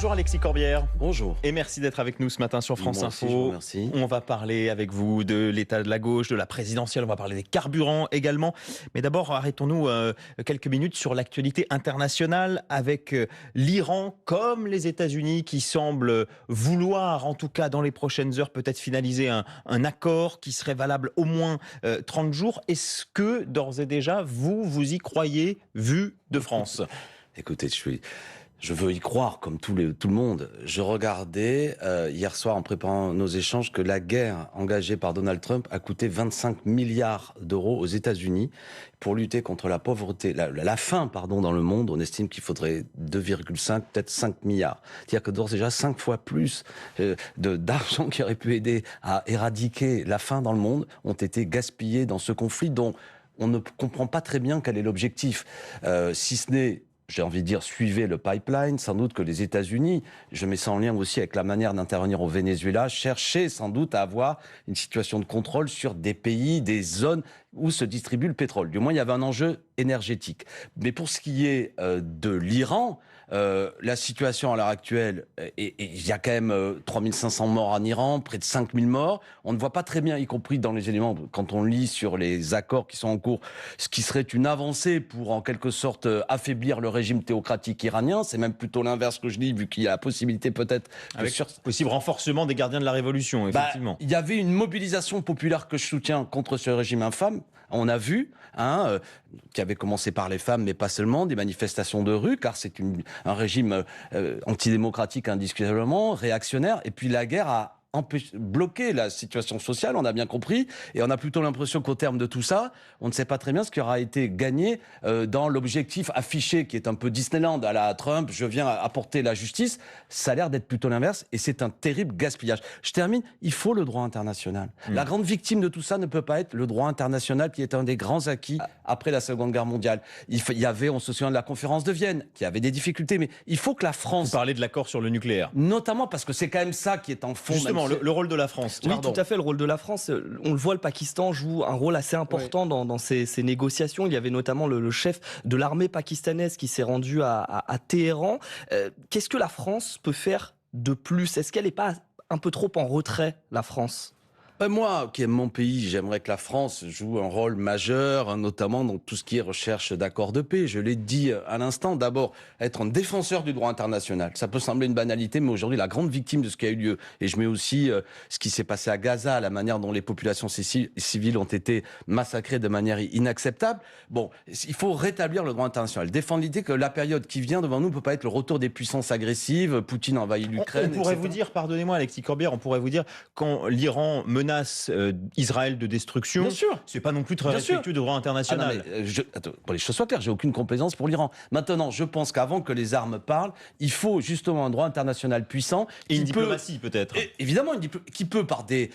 Bonjour Alexis Corbière. Bonjour. Et merci d'être avec nous ce matin sur France Moi aussi, Info. je vous remercie. On va parler avec vous de l'état de la gauche, de la présidentielle, on va parler des carburants également. Mais d'abord, arrêtons-nous quelques minutes sur l'actualité internationale avec l'Iran comme les États-Unis qui semblent vouloir, en tout cas dans les prochaines heures, peut-être finaliser un accord qui serait valable au moins 30 jours. Est-ce que d'ores et déjà, vous y croyez, vu de France ? Écoutez, je veux y croire comme tout le monde. Je regardais hier soir en préparant nos échanges que la guerre engagée par Donald Trump a coûté 25 milliards d'euros aux États-Unis pour lutter contre la pauvreté, la faim dans le monde. On estime qu'il faudrait 2,5, peut-être 5 milliards. C'est-à-dire que d'ores et déjà 5 fois plus d'argent qui aurait pu aider à éradiquer la faim dans le monde ont été gaspillés dans ce conflit dont on ne comprend pas très bien quel est l'objectif, si ce n'est, j'ai envie de dire, suivez le pipeline. Sans doute que les États-Unis, je mets ça en lien aussi avec la manière d'intervenir au Venezuela, cherchaient sans doute à avoir une situation de contrôle sur des pays, des zones où se distribue le pétrole. Du moins, il y avait un enjeu énergétique. Mais pour ce qui est de l'Iran, la situation à l'heure actuelle, il y a quand même 3500 morts en Iran, près de 5000 morts. On ne voit pas très bien, y compris dans les éléments, quand on lit sur les accords qui sont en cours, ce qui serait une avancée pour en quelque sorte affaiblir le régime théocratique iranien. C'est même plutôt l'inverse que je dis, vu qu'il y a la possibilité peut-être... Avec possible renforcement des gardiens de la révolution, effectivement. Il y avait une mobilisation populaire que je soutiens contre ce régime infâme. On a vu, qui avait commencé par les femmes, mais pas seulement, des manifestations de rue, car c'est un régime antidémocratique indiscutablement, réactionnaire. Et puis la guerre a bloqué la situation sociale, on a bien compris, et on a plutôt l'impression qu'au terme de tout ça, on ne sait pas très bien ce qui aura été gagné dans l'objectif affiché, qui est un peu Disneyland à la Trump, je viens apporter la justice. Ça a l'air d'être plutôt l'inverse, et c'est un terrible gaspillage. Je termine, il faut le droit international. La grande victime de tout ça ne peut pas être le droit international, qui est un des grands acquis après la Seconde Guerre mondiale. Il y avait, on se souvient de la conférence de Vienne, qui avait des difficultés, mais il faut que la France... Vous parlez de l'accord sur le nucléaire. Notamment parce que c'est quand même ça qui est en fond... Justement, le rôle de la France. Oui, tout à fait, le rôle de la France. On le voit, le Pakistan joue un rôle assez important dans ces négociations. Il y avait notamment le chef de l'armée pakistanaise qui s'est rendu à Téhéran. Qu'est-ce que la France peut faire de plus ? Est-ce qu'elle n'est pas un peu trop en retrait, la France ? Moi, qui aime mon pays, j'aimerais que la France joue un rôle majeur, notamment dans tout ce qui est recherche d'accords de paix. Je l'ai dit à l'instant, d'abord, être un défenseur du droit international. Ça peut sembler une banalité, mais aujourd'hui, la grande victime de ce qui a eu lieu, et je mets aussi ce qui s'est passé à Gaza, la manière dont les populations civiles ont été massacrées de manière inacceptable. Bon, il faut rétablir le droit international. Défendre l'idée que la période qui vient devant nous ne peut pas être le retour des puissances agressives. Poutine envahit l'Ukraine, On pourrait etc. vous dire, pardonnez-moi Alexis Corbière, on pourrait vous dire, quand l'Iran menace Israël de destruction, c'est pas non plus très respectueux du droit international. Pour les choses soient claires, j'ai aucune complaisance pour l'Iran. Maintenant, je pense qu'avant que les armes parlent, il faut justement un droit international puissant. Et une diplomatie peut-être. Évidemment, qui peut, par des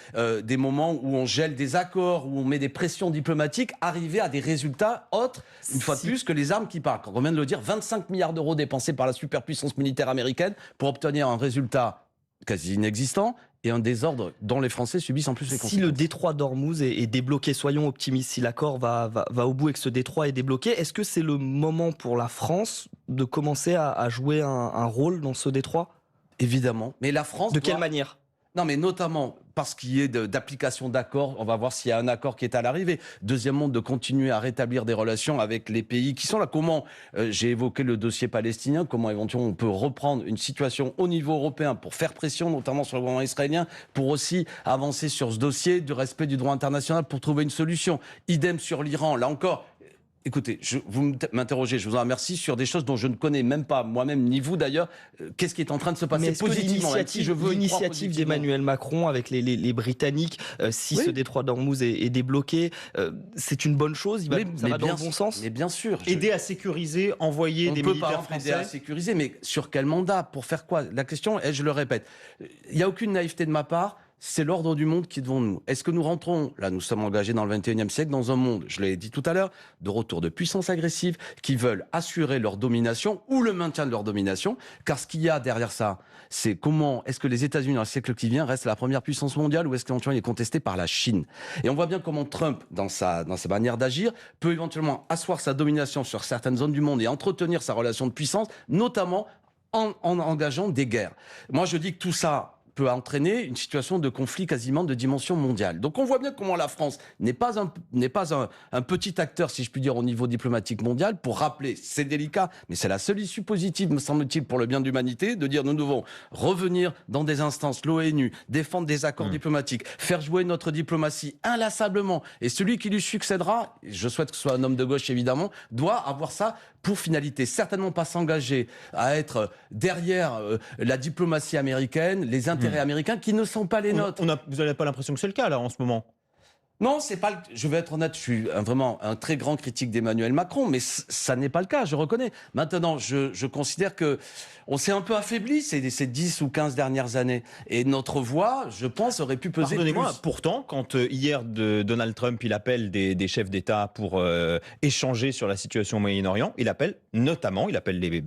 moments où on gèle des accords, où on met des pressions diplomatiques, arriver à des résultats autres, une fois de plus, que les armes qui parlent. Quand on vient de le dire, 25 milliards d'euros dépensés par la superpuissance militaire américaine pour obtenir un résultat quasi inexistant et un désordre dont les Français subissent en plus les conséquences. Si le détroit d'Ormuz est débloqué, soyons optimistes, si l'accord va au bout et que ce détroit est débloqué, est-ce que c'est le moment pour la France de commencer à jouer un rôle dans ce détroit ? Évidemment. Mais la France quelle manière ? Non, mais notamment parce qu'il y ait d'application d'accords. On va voir s'il y a un accord qui est à l'arrivée. Deuxièmement, de continuer à rétablir des relations avec les pays qui sont là. Comment, j'ai évoqué le dossier palestinien, comment éventuellement on peut reprendre une situation au niveau européen pour faire pression, notamment sur le gouvernement israélien, pour aussi avancer sur ce dossier du respect du droit international pour trouver une solution. Idem sur l'Iran. Là encore, écoutez, vous m'interrogez, je vous en remercie, sur des choses dont je ne connais même pas moi-même, ni vous d'ailleurs. Qu'est-ce qui est en train de se passer positivement ? L'initiative d'Emmanuel Macron avec les Britanniques, si ce détroit d'Ormuz est débloqué, c'est une bonne chose, ça va dans le bon sens ? Mais bien sûr. Aider à sécuriser, envoyer des militaires français. Aider à sécuriser, mais sur quel mandat ? Pour faire quoi ? La question est, je le répète, il n'y a aucune naïveté de ma part. C'est l'ordre du monde qui est devant nous. Est-ce que nous rentrons, là nous sommes engagés dans le 21e siècle, dans un monde, je l'ai dit tout à l'heure, de retour de puissances agressives qui veulent assurer leur domination ou le maintien de leur domination ? Car ce qu'il y a derrière ça, c'est comment est-ce que les États-Unis dans le siècle qui vient restent la première puissance mondiale ou est-ce qu'éventuellement il est contesté par la Chine ? Et on voit bien comment Trump, dans sa manière d'agir, peut éventuellement asseoir sa domination sur certaines zones du monde et entretenir sa relation de puissance, notamment en engageant des guerres. Moi, je dis que tout ça peut entraîner une situation de conflit quasiment de dimension mondiale. Donc on voit bien comment la France n'est pas un petit acteur, si je puis dire, au niveau diplomatique mondial, pour rappeler, c'est délicat, mais c'est la seule issue positive, me semble-t-il, pour le bien de l'humanité, de dire nous devons revenir dans des instances, l'ONU, défendre des accords diplomatiques, faire jouer notre diplomatie inlassablement, et celui qui lui succédera, je souhaite que ce soit un homme de gauche évidemment, doit avoir ça pour finalité, certainement pas s'engager à être derrière la diplomatie américaine, les intérêts américains qui ne sont pas les nôtres. Vous n'avez pas l'impression que c'est le cas là en ce moment? Non, c'est pas. Je vais être honnête, je suis vraiment un très grand critique d'Emmanuel Macron, mais ça n'est pas le cas, je reconnais. Maintenant, je considère que on s'est un peu affaibli ces 10 ou 15 dernières années, et notre voix, je pense, aurait pu peser plus. Pardonnez-moi, pourtant, quand hier Donald Trump il appelle des chefs d'État pour échanger sur la situation au Moyen-Orient, il appelle les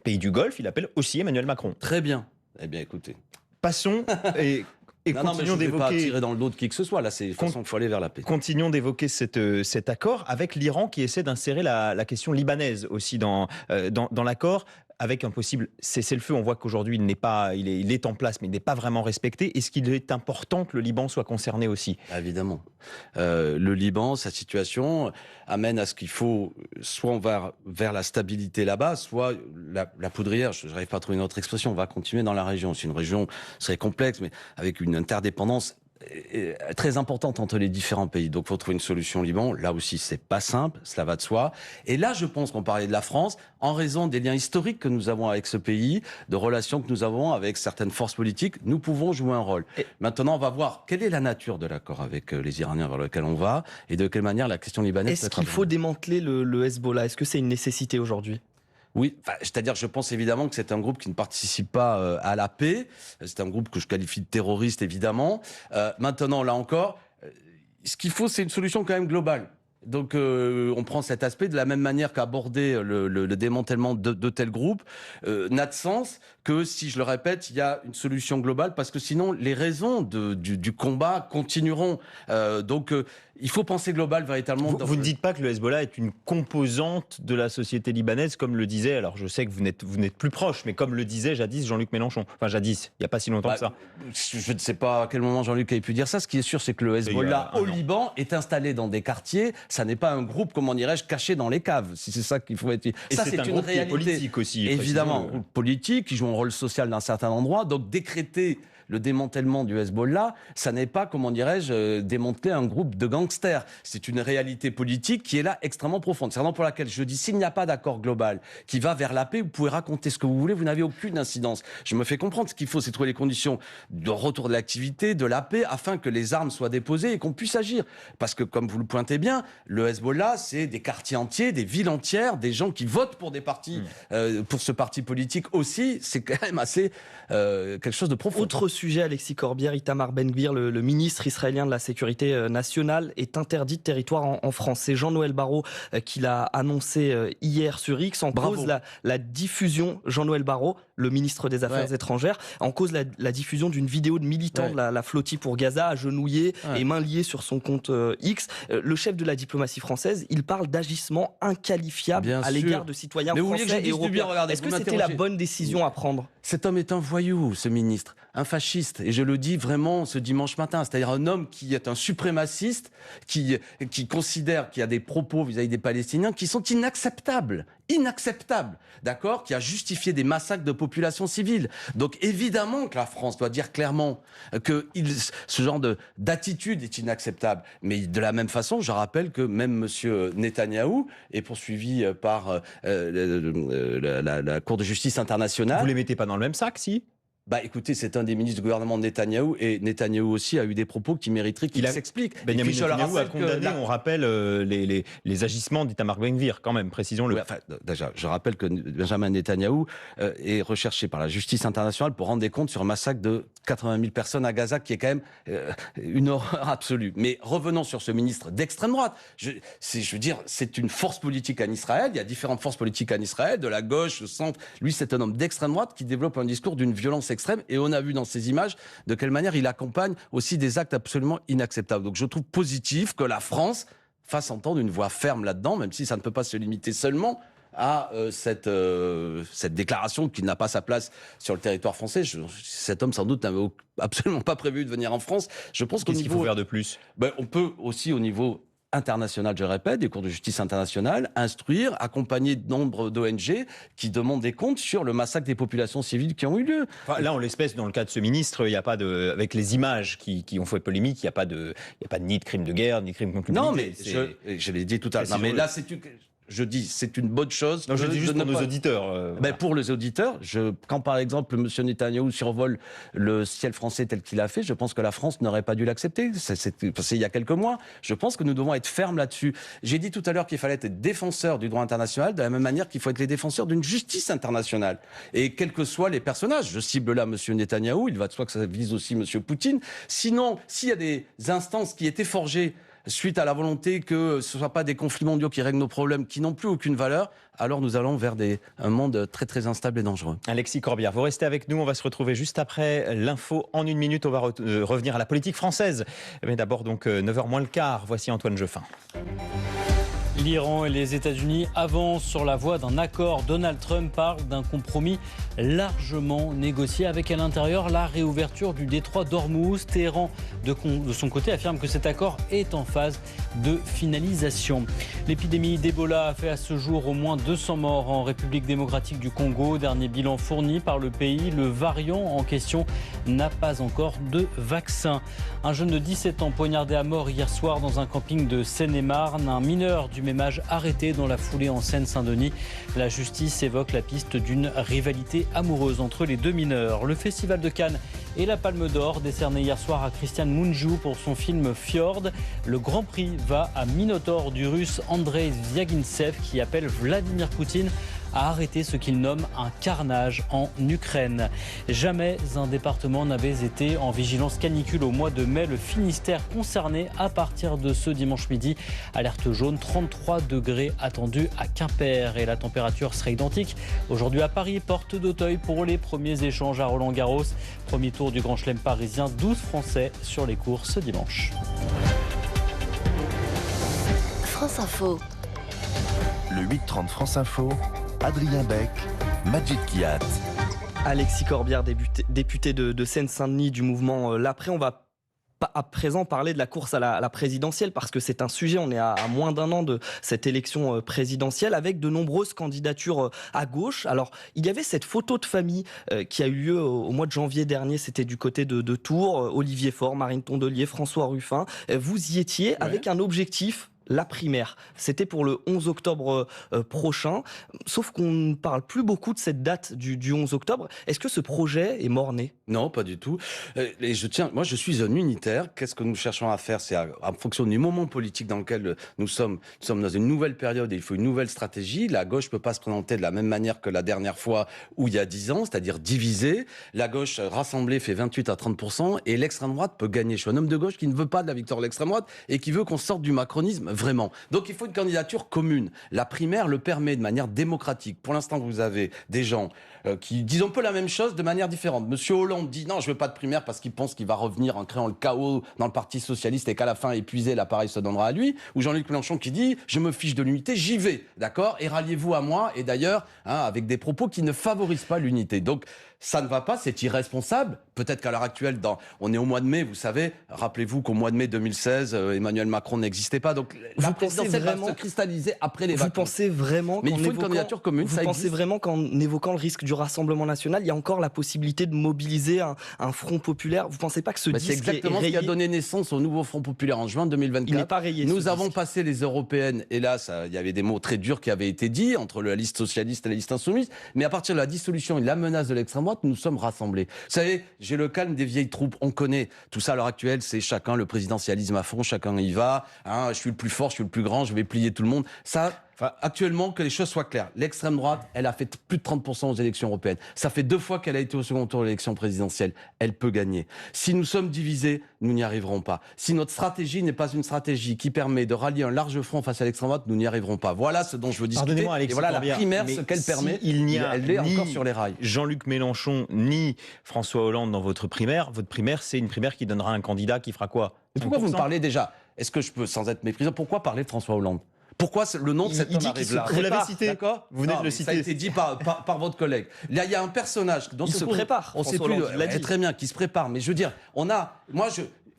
pays du Golfe, il appelle aussi Emmanuel Macron. Très bien. Eh bien, écoutez. Passons et continuons d'évoquer. Je ne vais pas tirer dans le dos de qui que ce soit. Là, c'est de toute façon qu'il faut aller vers la paix. Continuons d'évoquer cet accord avec l'Iran qui essaie d'insérer la question libanaise aussi dans l'accord. Avec un possible cessez-le-feu, on voit qu'aujourd'hui il est en place, mais il n'est pas vraiment respecté. Est-ce qu'il est important que le Liban soit concerné aussi? Évidemment. Le Liban, sa situation amène à ce qu'il faut soit on va vers la stabilité là-bas, soit la poudrière, je n'arrive pas à trouver une autre expression, on va continuer dans la région. C'est une région serait complexe, mais avec une interdépendance très importante entre les différents pays. Donc, il faut trouver une solution au Liban. Là aussi, c'est pas simple, cela va de soi. Et là, je pense qu'on parlait de la France, en raison des liens historiques que nous avons avec ce pays, de relations que nous avons avec certaines forces politiques, nous pouvons jouer un rôle. Maintenant, on va voir quelle est la nature de l'accord avec les Iraniens vers lequel on va, et de quelle manière la question libanaise Est-ce qu'il faut démanteler le Hezbollah? Est-ce que c'est une nécessité aujourd'hui? Oui, c'est-à-dire je pense évidemment que c'est un groupe qui ne participe pas à la paix. C'est un groupe que je qualifie de terroriste, évidemment. Maintenant, là encore, ce qu'il faut, c'est une solution quand même globale. Donc on prend cet aspect de la même manière qu'aborder le démantèlement de tel groupe n'a de sens que si, je le répète, il y a une solution globale, parce que sinon les raisons du combat continueront. Donc il faut penser global véritablement. Vous ne dites pas que le Hezbollah est une composante de la société libanaise, comme le disait, alors je sais que vous n'êtes plus proche, mais comme le disait jadis Jean-Luc Mélenchon. Enfin jadis, il n'y a pas si longtemps que ça. Je ne sais pas à quel moment Jean-Luc a pu dire ça. Ce qui est sûr, c'est que le Hezbollah au Liban est installé dans des quartiers. Ça n'est pas un groupe, comment dirais-je, caché dans les caves. Si c'est ça qu'il faut être. Et ça, c'est un groupe qui est politique aussi. Évidemment, politique, qui joue un rôle social d'un certain endroit. Donc décréter le démantèlement du Hezbollah, ça n'est pas, comment dirais-je, démanteler un groupe de gangsters. C'est une réalité politique qui est là extrêmement profonde. C'est vraiment pour laquelle je dis, s'il n'y a pas d'accord global qui va vers la paix, vous pouvez raconter ce que vous voulez, vous n'avez aucune incidence. Je me fais comprendre, ce qu'il faut, c'est trouver les conditions de retour de l'activité, de la paix, afin que les armes soient déposées et qu'on puisse agir. Parce que, comme vous le pointez bien, le Hezbollah, c'est des quartiers entiers, des villes entières, des gens qui votent pour des partis, pour ce parti politique aussi. C'est quand même assez quelque chose de profond. Autre sujet, Alexis Corbière, Itamar Ben-Gvir, le ministre israélien de la Sécurité nationale, est interdit de territoire en France. C'est Jean-Noël Barrot qui l'a annoncé hier sur X. En cause la diffusion, Jean-Noël Barrot, le ministre des Affaires étrangères, en cause la diffusion d'une vidéo de militants de la flottille pour Gaza, agenouillés et mains liées sur son compte X. Le chef de la diplomatie française, il parle d'agissement inqualifiable à l'égard de citoyens français et européens. Est-ce que c'était la bonne décision à prendre? Cet homme est un voyou, ce ministre, un fasciste, et je le dis vraiment ce dimanche matin, c'est-à-dire un homme qui est un suprémaciste, qui considère qu'il y a des propos vis-à-vis des Palestiniens qui sont inacceptables, d'accord, qui a justifié des massacres de populations civiles. Donc évidemment que la France doit dire clairement que ce genre d'attitude est inacceptable. Mais de la même façon, je rappelle que même M. Netanyahou est poursuivi par la Cour de justice internationale. Vous les mettez pas dans le même sac, si? Écoutez, c'est un des ministres du gouvernement de Netanyahou, et Netanyahou aussi a eu des propos qui mériteraient qu'il s'explique. Benjamin Netanyahou a condamné, on rappelle, les agissements d'Itamar Ben-Gvir, quand même, précisons-le. Oui, déjà, je rappelle que Benjamin Netanyahou est recherché par la justice internationale pour rendre des comptes sur un massacre de 80 000 personnes à Gaza, qui est quand même une horreur absolue. Mais revenons sur ce ministre d'extrême droite. Je veux dire, c'est une force politique en Israël. Il y a différentes forces politiques en Israël, de la gauche, le centre. Lui, c'est un homme d'extrême droite qui développe un discours d'une violence extrême, et on a vu dans ces images de quelle manière il accompagne aussi des actes absolument inacceptables. Donc je trouve positif que la France fasse entendre une voix ferme là-dedans, même si ça ne peut pas se limiter seulement à cette déclaration qu'il n'a pas sa place sur le territoire français. Cet homme, sans doute, n'avait absolument pas prévu de venir en France. Je pense qu'au Qu'est-ce qu'il faut faire de plus? On peut aussi, au niveau international, je le répète, des cours de justice internationale, instruire, accompagner de nombre d'ONG qui demandent des comptes sur le massacre des populations civiles qui ont eu lieu. Enfin, là, en l'espèce, dans le cas de ce ministre, il n'y a pas de, avec les images qui ont fait polémique, il n'y a pas ni de crime de guerre, ni de crime contre l'humanité. Non, mais je l'ai dit tout à l'heure. Non, mais là, je dis, c'est une bonne chose. Non, je dis juste pour nos auditeurs. Voilà. Pour les auditeurs, quand par exemple M. Netanyahou survole le ciel français tel qu'il a fait, je pense que la France n'aurait pas dû l'accepter. C'est il y a quelques mois. Je pense que nous devons être fermes là-dessus. J'ai dit tout à l'heure qu'il fallait être défenseur du droit international, de la même manière qu'il faut être les défenseurs d'une justice internationale. Et quels que soient les personnages, je cible là M. Netanyahou, il va de soi que ça vise aussi M. Poutine. Sinon, s'il y a des instances qui étaient forgées suite à la volonté que ce ne soient pas des conflits mondiaux qui règlent nos problèmes, qui n'ont plus aucune valeur, alors nous allons vers un monde très très instable et dangereux. Alexis Corbière, vous restez avec nous, on va se retrouver juste après l'info en 1 minute, on va revenir à la politique française. Mais d'abord donc 9h moins le quart, voici Antoine Jeffin. L'Iran et les États-Unis avancent sur la voie d'un accord. Donald Trump parle d'un compromis largement négocié avec à l'intérieur la réouverture du détroit d'Ormuz. Téhéran, de son côté, affirme que cet accord est en phase de finalisation. L'épidémie d'Ebola a fait à ce jour au moins 200 morts en République démocratique du Congo. Dernier bilan fourni par le pays, le variant en question n'a pas encore de vaccin. Un jeune de 17 ans poignardé à mort hier soir dans un camping de Seine-et-Marne. Un mineur du même âge arrêté dans la foulée en Seine-Saint-Denis. La justice évoque la piste d'une rivalité amoureuse entre les deux mineurs. Le Festival de Cannes et la Palme d'Or décernée hier soir à Christian Mungiu pour son film Fjord. Le Grand Prix va à Minotaur du Russe Andrei Zvyagintsev qui appelle Vladimir Poutine à arrêter ce qu'il nomme un carnage en Ukraine. Jamais un département n'avait été en vigilance canicule au mois de mai. Le Finistère concerné à partir de ce dimanche midi. Alerte jaune, 33 degrés attendus à Quimper et la température serait identique aujourd'hui à Paris, porte d'Auteuil pour les premiers échanges à Roland-Garros. Premier tour du Grand Chelem parisien, 12 Français sur les courses ce dimanche. France Info. Le 8h30 France Info, Adrien Beck, Majid Kiat. Alexis Corbière, député de Seine-Saint-Denis du mouvement L'Après. On va à présent parler de la course à la présidentielle parce que c'est un sujet, on est à moins d'un an de cette élection présidentielle avec de nombreuses candidatures à gauche. Alors il y avait cette photo de famille qui a eu lieu au mois de janvier dernier, c'était du côté de Tours, Olivier Faure, Marine Tondelier, François Ruffin. Vous y étiez avec un objectif, la primaire. C'était pour le 11 octobre prochain. Sauf qu'on ne parle plus beaucoup de cette date du 11 octobre. Est-ce que ce projet est mort-né ? Non, pas du tout. Et moi, je suis un unitaire. Qu'est-ce que nous cherchons à faire ? C'est en fonction du moment politique dans lequel nous sommes dans une nouvelle période et il faut une nouvelle stratégie. La gauche ne peut pas se présenter de la même manière que la dernière fois ou il y a 10 ans, c'est-à-dire divisée. La gauche rassemblée fait 28 à 30% et l'extrême droite peut gagner. Je suis un homme de gauche qui ne veut pas de la victoire de l'extrême droite et qui veut qu'on sorte du macronisme vraiment. Donc il faut une candidature commune. La primaire le permet de manière démocratique. Pour l'instant, vous avez des gens qui disent un peu la même chose de manière différente. Monsieur Hollande dit non, je veux pas de primaire parce qu'il pense qu'il va revenir en créant le chaos dans le Parti socialiste et qu'à la fin, épuisé, l'appareil se donnera à lui. Ou Jean-Luc Mélenchon qui dit je me fiche de l'unité, j'y vais, d'accord ? Et ralliez-vous à moi. Et d'ailleurs, avec des propos qui ne favorisent pas l'unité. Donc ça ne va pas, c'est irresponsable. Peut-être qu'à l'heure actuelle, on est au mois de mai, vous savez, rappelez-vous qu'au mois de mai 2016, Emmanuel Macron n'existait pas. Donc la présidentielle va se cristalliser après les vacances. Vous pensez vraiment Mais il faut une candidature commune, vous pensez vraiment qu'en évoquant le risque du Rassemblement national, il y a encore la possibilité de mobiliser un front populaire ? Vous ne pensez pas que ce disque c'est exactement ce qui a donné naissance au nouveau Front populaire en juin 2024. Il n'est pas rayé. Nous avons passé les européennes, et là, il y avait des mots très durs qui avaient été dits entre la liste socialiste et la liste insoumise, mais à partir de la dissolution et de la menace de l'extrême droite, nous sommes rassemblés. Vous savez, j'ai le calme des vieilles troupes, on connaît. Tout ça à l'heure actuelle, c'est chacun le présidentialisme à fond, chacun y va. Je suis le plus fort, je suis le plus grand, je vais plier tout le monde. Ça... actuellement, que les choses soient claires. L'extrême droite, elle a fait plus de 30% aux élections européennes. Ça fait 2 fois qu'elle a été au second tour de l'élection présidentielle. Elle peut gagner. Si nous sommes divisés, nous n'y arriverons pas. Si notre stratégie n'est pas une stratégie qui permet de rallier un large front face à l'extrême droite, nous n'y arriverons pas. Voilà ce dont je veux discuter. Pardonnez-moi, Alexis Et voilà Corbière, la primaire, ce qu'elle permet. Il n'y a elle est ni encore sur les rails. Jean-Luc Mélenchon ni François Hollande dans votre primaire. Votre primaire, c'est une primaire qui donnera un candidat qui fera quoi ? Mais pourquoi vous me parlez déjà ? Est-ce que je peux, sans être méprisant, pourquoi parler de François Hollande ? Pourquoi le nom de cet homme arrive là? Vous l'avez cité. D'accord. Vous venez de le Ça a citer. été dit par votre collègue. Là, il y a un personnage dont Il se prépare. On sait François plus. Hollande l'a dit. Très bien, qui se prépare. Mais je veux dire,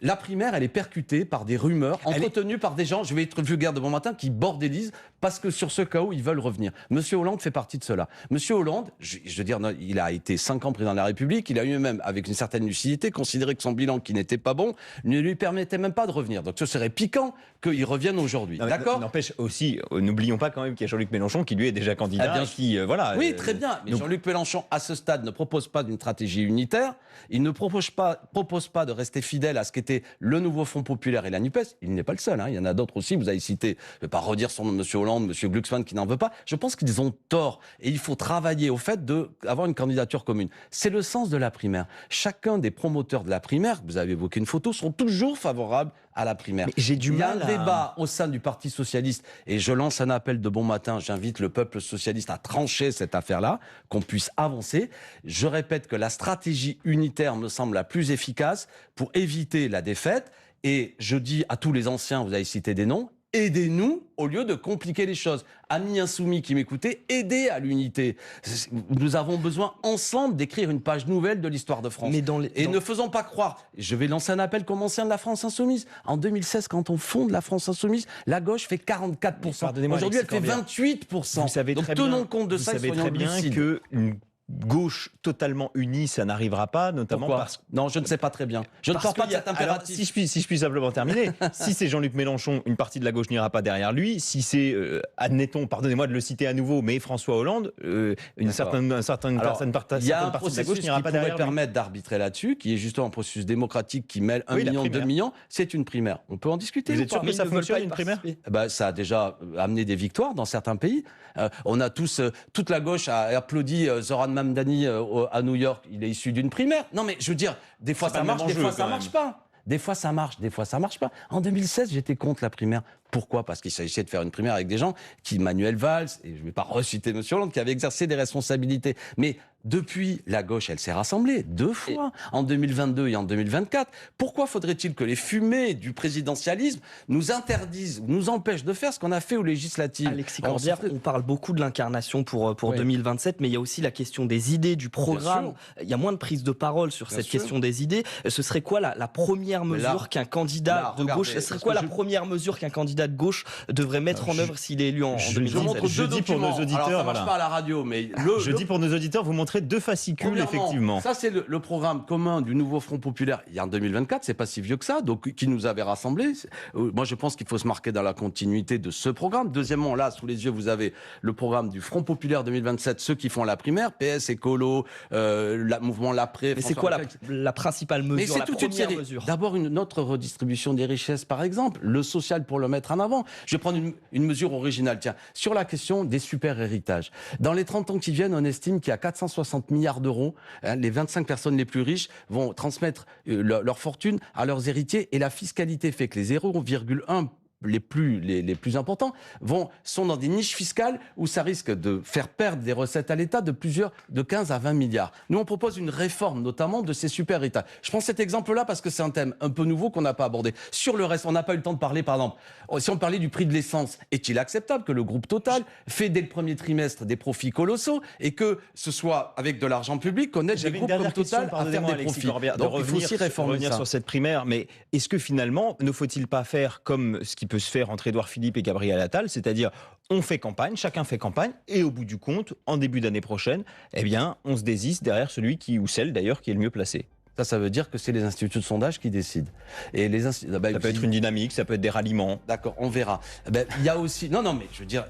la primaire, elle est percutée par des rumeurs entretenues par des gens, je vais être vulgaire de bon matin, qui bordélisent parce que sur ce cas où ils veulent revenir. Monsieur Hollande fait partie de cela. Monsieur Hollande, je veux dire, il a été 5 ans président de la République, il a eu même, avec une certaine lucidité, considéré que son bilan qui n'était pas bon ne lui permettait même pas de revenir. Donc ce serait piquant qu'il revienne aujourd'hui. D'accord ? N'empêche aussi, n'oublions pas quand même qu'il y a Jean-Luc Mélenchon qui lui est déjà candidat. bien qui, voilà, oui, très bien. Mais Jean-Luc Mélenchon, à ce stade, ne propose pas d'une stratégie unitaire. Il ne propose pas de rester fidèle à ce qu'était le nouveau Front populaire et la NUPES. Il n'est pas le seul. Il y en a d'autres aussi. Vous avez cité, je ne vais pas redire son nom, M. Hollande, M. Glucksmann qui n'en veut pas. Je pense qu'ils ont tort. Et il faut travailler au fait d'avoir une candidature commune. C'est le sens de la primaire. Chacun des promoteurs de la primaire, vous avez évoqué une photo, sont toujours favorables à la primaire. Mais j'ai du mal. Il y a un débat au sein du Parti socialiste et je lance un appel de bon matin. J'invite le peuple socialiste à trancher cette affaire-là, qu'on puisse avancer. Je répète que la stratégie unitaire me semble la plus efficace pour éviter la défaite. Et je dis à tous les anciens, vous avez cité des noms, aidez-nous au lieu de compliquer les choses. Amis insoumis qui m'écoutez, aidez à l'unité. Nous avons besoin ensemble d'écrire une page nouvelle de l'histoire de France. Mais ne faisons pas croire. Je vais lancer un appel comme ancien de la France insoumise. En 2016, quand on fonde la France insoumise, la gauche fait 44%. Aujourd'hui, elle fait 28%. Vous savez Donc très bien, tenons compte de ça. Vous savez soyons très bien lucides. que gauche totalement unie, ça n'arrivera pas, notamment Pourquoi parce que... Non, je ne sais pas très bien. Je ne Parce pars pas de qu'il y a- cet impératif. alors, si je puis simplement terminer, si c'est Jean-Luc Mélenchon, une partie de la gauche n'ira pas derrière lui. Si c'est, admettons, pardonnez-moi de le citer à nouveau, mais François Hollande, une certaine partie de la gauche n'ira pas derrière lui. Permettre d'arbitrer là-dessus, qui est justement un processus démocratique qui mêle 1 Oui, la million, 2 primaire. millions, c'est une primaire. On peut en discuter. Vous ou êtes sûr pas que ça Ils ne veulent fonctionne, pas y une primaire participer. Ça a déjà amené des victoires dans certains pays. On a tous, toute la gauche a applaudi Zoran Mamdani à New York. Il est issu d'une primaire. Non, mais je veux dire, des fois C'est ça pas le marche, même des enjeu, fois ça quand marche même. pas. Des fois ça marche, des fois ça marche pas. En 2016, j'étais contre la primaire. Pourquoi ? Parce qu'il s'agissait de faire une primaire avec des gens qui, Manuel Valls, et je ne vais pas reciter M. Hollande, qui avaient exercé des responsabilités. Mais depuis, la gauche, elle s'est rassemblée 2 fois, en 2022 et en 2024. Pourquoi faudrait-il que les fumées du présidentialisme nous interdisent, nous empêchent de faire ce qu'on a fait aux législatives ? Alexis Corbière, on parle beaucoup de l'incarnation pour Oui. 2027, mais il y a aussi la question des idées, du programme. sûr. Il y a moins de prise de parole sur Bien cette sûr. question des idées. Ce serait quoi la première Mais là- mesure qu'un candidat là, de regardez, gauche, ce serait parce quoi que la première mesure qu'un candidat de gauche devrait mettre en œuvre s'il est élu en je 2027 montre Je 2 dis pour documents. nos auditeurs, Alors, ça marche voilà. pas à la radio, mais Je dis pour nos auditeurs, vous montrez 2 fascicules, Premièrement, effectivement. Ça, c'est le programme commun du nouveau Front populaire. Il y a en 2024, c'est pas si vieux que ça, donc qui nous avait rassemblés. Moi, je pense qu'il faut se marquer dans la continuité de ce programme. Deuxièmement, là, sous les yeux, vous avez le programme du Front populaire 2027, ceux qui font la primaire, PS, Écolo, mouvement l'après. Mais c'est quoi la principale Mais mesure, c'est la toute une première série. mesure? D'abord, une autre redistribution des richesses, par exemple. Le social pour le mettre en avant. Je vais prendre une mesure originale. Tiens, sur la question des super héritages. Dans les 30 ans qui viennent, on estime qu'il y a 460 milliards d'euros. Les 25 personnes les plus riches vont transmettre leur fortune à leurs héritiers. Et la fiscalité fait que les 0,1 les plus importants sont dans des niches fiscales où ça risque de faire perdre des recettes à l'État de 15 à 20 milliards. Nous, on propose une réforme, notamment de ces super États. Je prends cet exemple-là parce que c'est un thème un peu nouveau qu'on n'a pas abordé. Sur le reste, on n'a pas eu le temps de parler, par exemple, si on parlait du prix de l'essence, est-il acceptable que le groupe Total fait dès le premier trimestre des profits colossaux et que ce soit avec de l'argent public qu'on aide des J'avais une groupes comme dernière question, Total à faire des Alexis profits. Corbière, de Donc, il faut revenir, aussi réformer revenir ça. sur cette primaire. Mais est-ce que finalement, ne faut-il pas faire comme ce qui peut se faire entre Édouard Philippe et Gabriel Attal, c'est-à-dire on fait campagne, chacun fait campagne, et au bout du compte, en début d'année prochaine, eh bien, on se désiste derrière celui ou celle d'ailleurs qui est le mieux placé. Ça veut dire que c'est les instituts de sondage qui décident. Et les Ça peut être une dynamique, ça peut être des ralliements. D'accord, on verra. Il y a aussi... Non, mais je veux dire,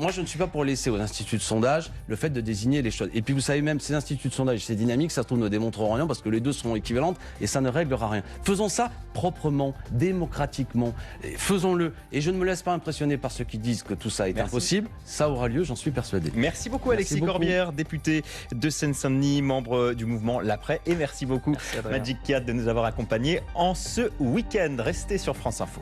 moi je ne suis pas pour laisser aux instituts de sondage le fait de désigner les choses. Et puis vous savez même, ces instituts de sondage, ces dynamiques, ça se trouve ne démontreront rien parce que les deux seront équivalentes et ça ne réglera rien. Faisons ça proprement, démocratiquement. Faisons-le. Et je ne me laisse pas impressionner par ceux qui disent que tout ça est impossible. Ça aura lieu, j'en suis persuadé. Merci beaucoup Merci Alexis beaucoup. Corbière, député de Seine-Saint-Denis, membre du mouvement L'Après. Et merci beaucoup Merci, Adrien. Magic Kiat de nous avoir accompagnés en ce week-end. Restez sur France Info.